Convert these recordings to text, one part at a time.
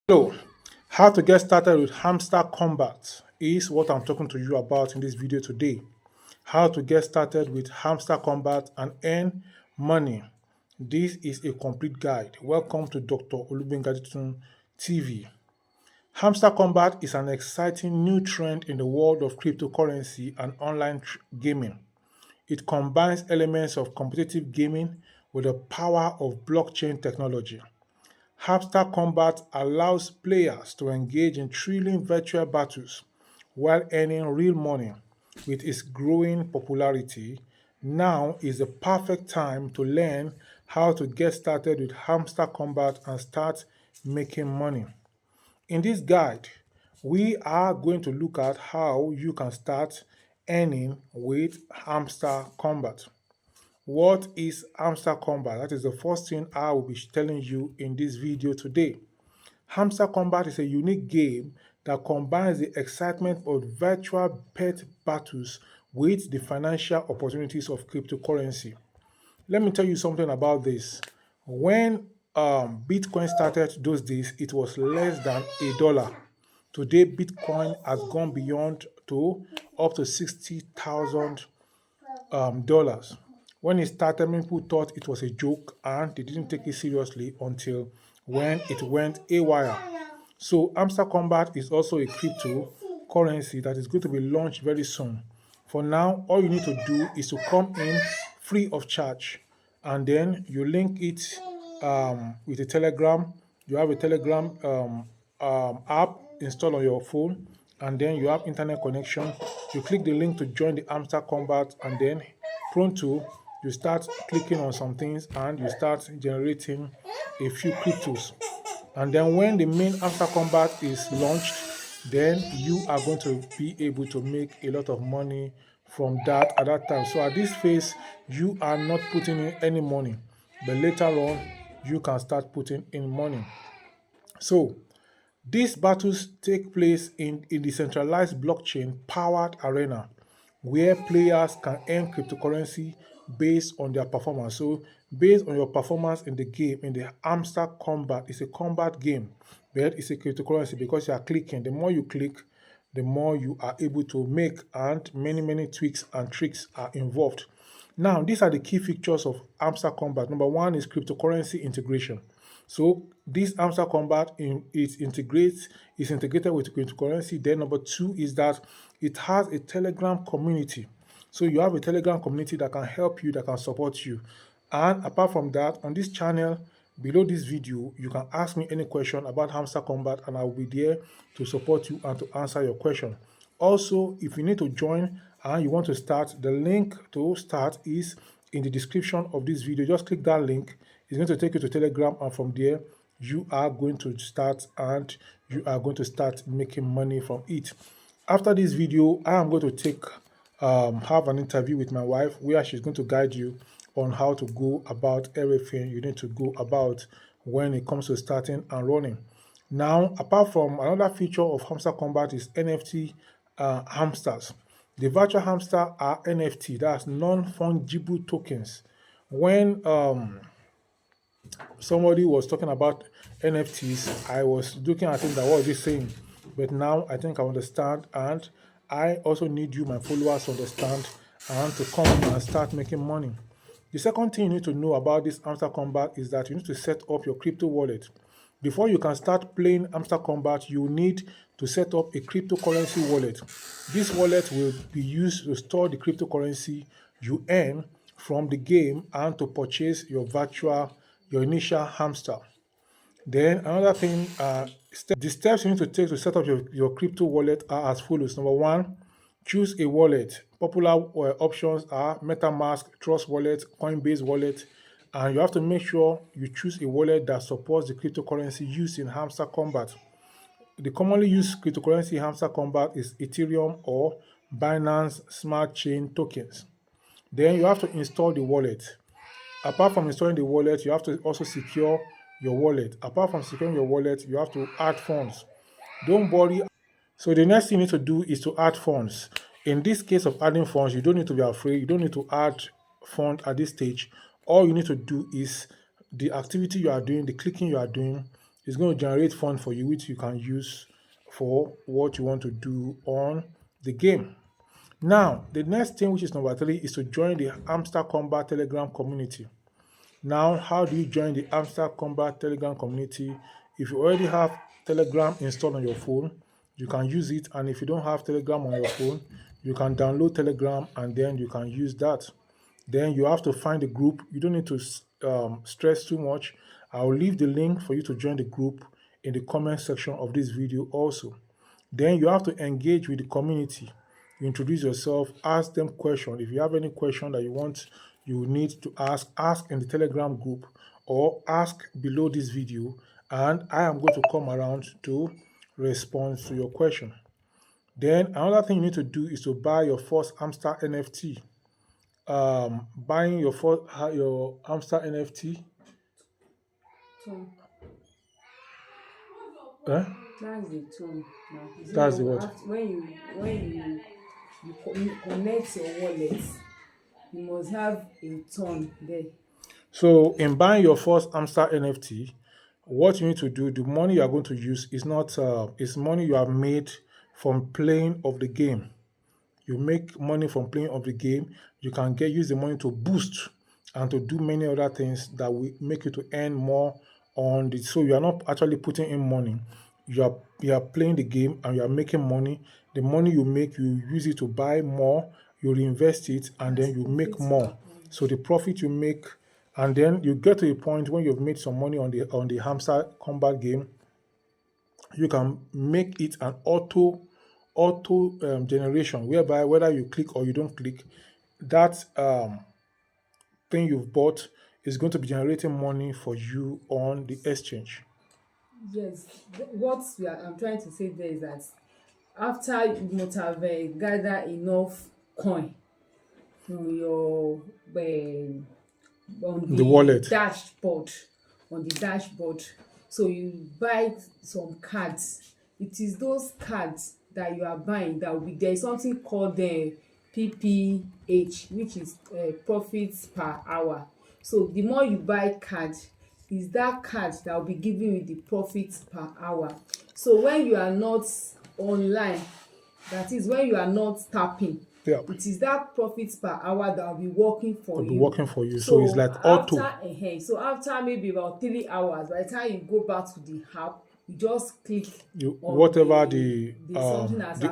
Hello, how to get started with Hamster Kombat is what I'm talking to you about in this video today. How to get started with Hamster Kombat and earn money. This is a complete guide. Welcome to Dr. Olubengaditun TV. Hamster Kombat is an exciting new trend in the world of cryptocurrency and online gaming. It combines elements of competitive gaming with the power of blockchain technology. Hamster Combat allows players to engage in thrilling virtual battles while earning real money. With its growing popularity, now is the perfect time to learn how to get started with Hamster Combat and start making money. In this guide, we are going to look at how you can start earning with Hamster Combat. What is Hamster Kombat? That is the first thing I will be telling you in this video today. Hamster Kombat is a unique game that combines the excitement of virtual pet battles with the financial opportunities of cryptocurrency. Let me tell you something about this. When Bitcoin started those days, it was less than $1. Today, Bitcoin has gone beyond to up to $60,000. When it started, many people thought it was a joke and they didn't take it seriously until when it went haywire. So Hamster Combat is also a cryptocurrency that is going to be launched very soon. For now, all you need to do is to come in free of charge, and then you link it with a Telegram. You have a Telegram app installed on your phone, and then you have internet connection. You click the link to join the Hamster Combat, and then pronto you start clicking on some things and you start generating a few cryptos. And then when the main Hamster Combat is launched, then you are going to be able to make a lot of money from that at that time. So at this phase, you are not putting in any money, but later on, you can start putting in money. So these battles take place in a decentralized blockchain-powered arena where players can earn cryptocurrency based on their performance. So based on your performance in the game, in the Hamster Combat, it's a combat game, but it's a cryptocurrency because you are clicking. The more you click, the more you are able to make, and many tweaks and tricks are involved. Now, these are the key features of Hamster Combat. Number one is cryptocurrency integration. So this Hamster Combat is integrated with cryptocurrency. Then number two is that it has a Telegram community. So you have a Telegram community that can help you, that can support you. And apart from that, on this channel, below this video, you can ask me any question about Hamster Combat and I will be there to support you and to answer your question. Also, if you need to join and you want to start, the link to start is in the description of this video. Just click that link. It's going to take you to Telegram, and from there, you are going to start and you are going to start making money from it. After this video, I am going to have an interview with my wife where she's going to guide you on how to go about everything you need to go about when it comes to starting and running. Now, apart from another feature of Hamster Combat is NFT hamsters. The virtual hamster are NFT, that's non-fungible tokens. When somebody was talking about NFTs, I was looking at it that what is he saying? But now I think I understand, and I also need you, my followers, to understand and to come and start making money. The second thing you need to know about this Hamster Combat is that you need to set up your crypto wallet. Before you can start playing Hamster Combat, you need to set up a cryptocurrency wallet. This wallet will be used to store the cryptocurrency you earn from the game and to purchase your initial hamster. Then another thing, the steps you need to take to set up your crypto wallet are as follows. Number one, choose a wallet. Popular options are MetaMask, Trust Wallet, Coinbase Wallet, and you have to make sure you choose a wallet that supports the cryptocurrency used in Hamster Combat. The commonly used cryptocurrency in Hamster Combat is Ethereum or Binance Smart Chain tokens. Then you have to install the wallet. Apart from installing the wallet, you have to also secure your wallet. Apart from securing your wallet, you have to add funds. Don't worry. So the next thing you need to do is to add funds. In this case of adding funds, you don't need to be afraid. You don't need to add fund at this stage. All you need to do is the activity you are doing, the clicking you are doing, It's going to generate fund for you, which you can use for what you want to do on the game. Now, the next thing, which is number 3, is to join the Hamster Kombat Telegram community. Now, how do you join the Hamster Kombat Telegram community? If you already have Telegram installed on your phone, you can use it. And if you don't have Telegram on your phone, you can download Telegram and then you can use that. Then you have to find the group. You don't need to stress too much. I'll leave the link for you to join the group in the comment section of this video also. Then you have to engage with the community. You introduce yourself, ask them questions. If you have any question that you need to ask in the Telegram group or ask below this video, and I am going to come around to respond to your question. Then another thing you need to do is to buy your first hamster NFT. Buying your hamster NFT. Tone. Eh? That's the tone. That's the what? When you connect your wallet, you must have a tone there. So in buying your first hamster NFT, what you need to do, the money you are going to use is not it's money you have made from playing of the game. You make money from playing of the game. You can use the money to boost and to do many other things that will make you to earn more on the. So you are not actually putting in money. You are playing the game and you are making money. The money you make, you use it to buy more. You reinvest it and then you make more. So the profit you make, and then you get to a point when you've made some money on the Hamster Combat game, you can make it an auto generation, whereby whether you click or you don't click, that thing you've bought is going to be generating money for you on the exchange. Yes, I'm trying to say there is that after you must have gathered enough coin on your on The wallet. on the dashboard, so you buy some cards. It is those cards that you are buying that will be there is something called the PPH, which is profits per hour. So the more you buy card, is that card that will be giving you the profits per hour. So when you are not online, that is when you are not tapping, Yeah. it is that profits per hour that will be working for Will you. be working for you. So it's like auto. After maybe about 3 hours, by the time you go back to the app, you just click on whatever something that's the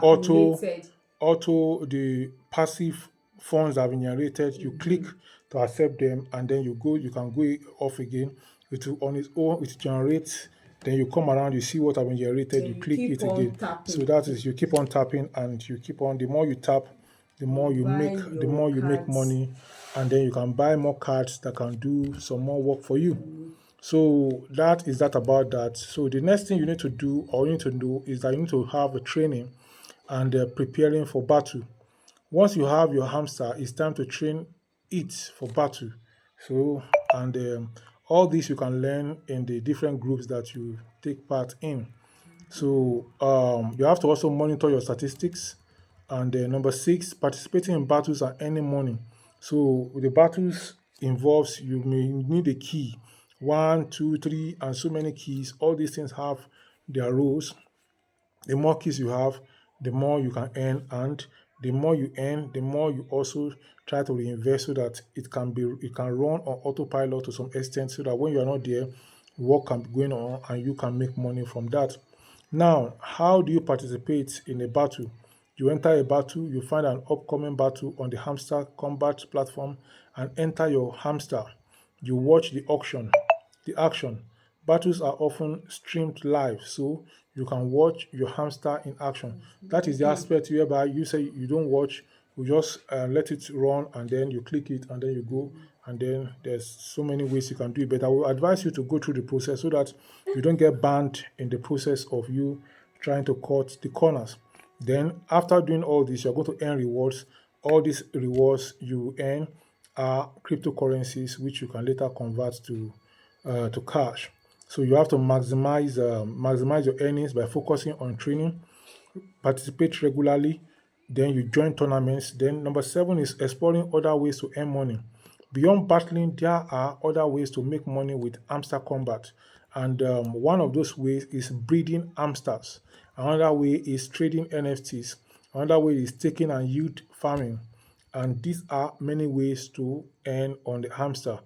the passive funds that have been generated, you click to accept them, and then you can go off again. It will on its own, it generates. Then you come around, you see what have been generated, you click it again. tapping. So that is, you keep on tapping and you keep on. The more you tap, the more you make money, and then you can buy more cards that can do some more work for you. So that is that about that. So the next thing you need to do is that you need to have a training and preparing for battle. Once you have your hamster, it's time to train it for battle. So and all this you can learn in the different groups that you take part in. So you have to also monitor your statistics. And number 6, participating in battles and earning money. So the battles involves, you may need a key, 1, 2, 3, and so many keys. All these things have their roles. The more keys you have, the more you can earn, and the more you earn, the more you also try to reinvest so that it can run on autopilot to some extent, so that when you are not there, work can be going on and you can make money from that. Now, how do you participate in a battle? You enter a battle, you find an upcoming battle on the Hamster Combat platform and enter your hamster. You watch the action. Battles are often streamed live, so you can watch your hamster in action. That is the aspect whereby you say you don't watch, you just let it run and then you click it and then you go, and then there's so many ways you can do it. But I will advise you to go through the process so that you don't get banned in the process of you trying to cut the corners. Then after doing all this, you're going to earn rewards. All these rewards you earn are cryptocurrencies, which you can later convert to cash. So you have to maximize your earnings by focusing on training, participate regularly, then you join tournaments. Then number 7 is exploring other ways to earn money. Beyond battling, there are other ways to make money with Hamster Combat. And one of those ways is breeding hamsters. Another way is trading NFTs. Another way is taking and yield farming. And these are many ways to earn on the Hamster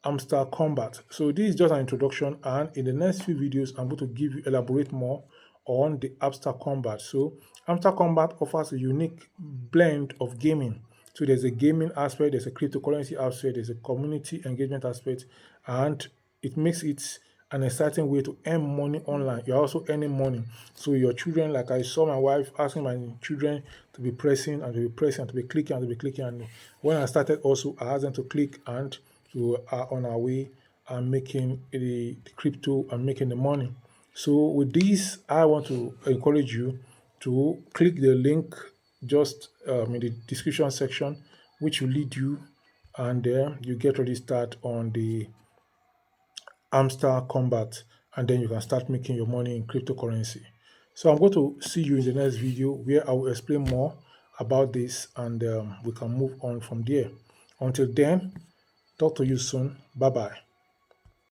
Kombat. So this is just an introduction, and in the next few videos, I'm going to give you elaborate more on the Hamster Kombat. So Hamster Kombat offers a unique blend of gaming. So there's a gaming aspect, there's a cryptocurrency aspect, there's a community engagement aspect, and it makes it an exciting way to earn money online. You're also earning money. So your children, like I saw my wife asking my children to be pressing and to be pressing and to be clicking and to be clicking. And when I started also, I asked them to click and to on our way and making the crypto and making the money. So with this, I want to encourage you to click the link just in the description section, which will lead you, and there you get ready start on the Hamster Combat, and then you can start making your money in cryptocurrency. So I'm going to see you in the next video where I will explain more about this, and we can move on from there. Until then, talk to you soon. Bye bye.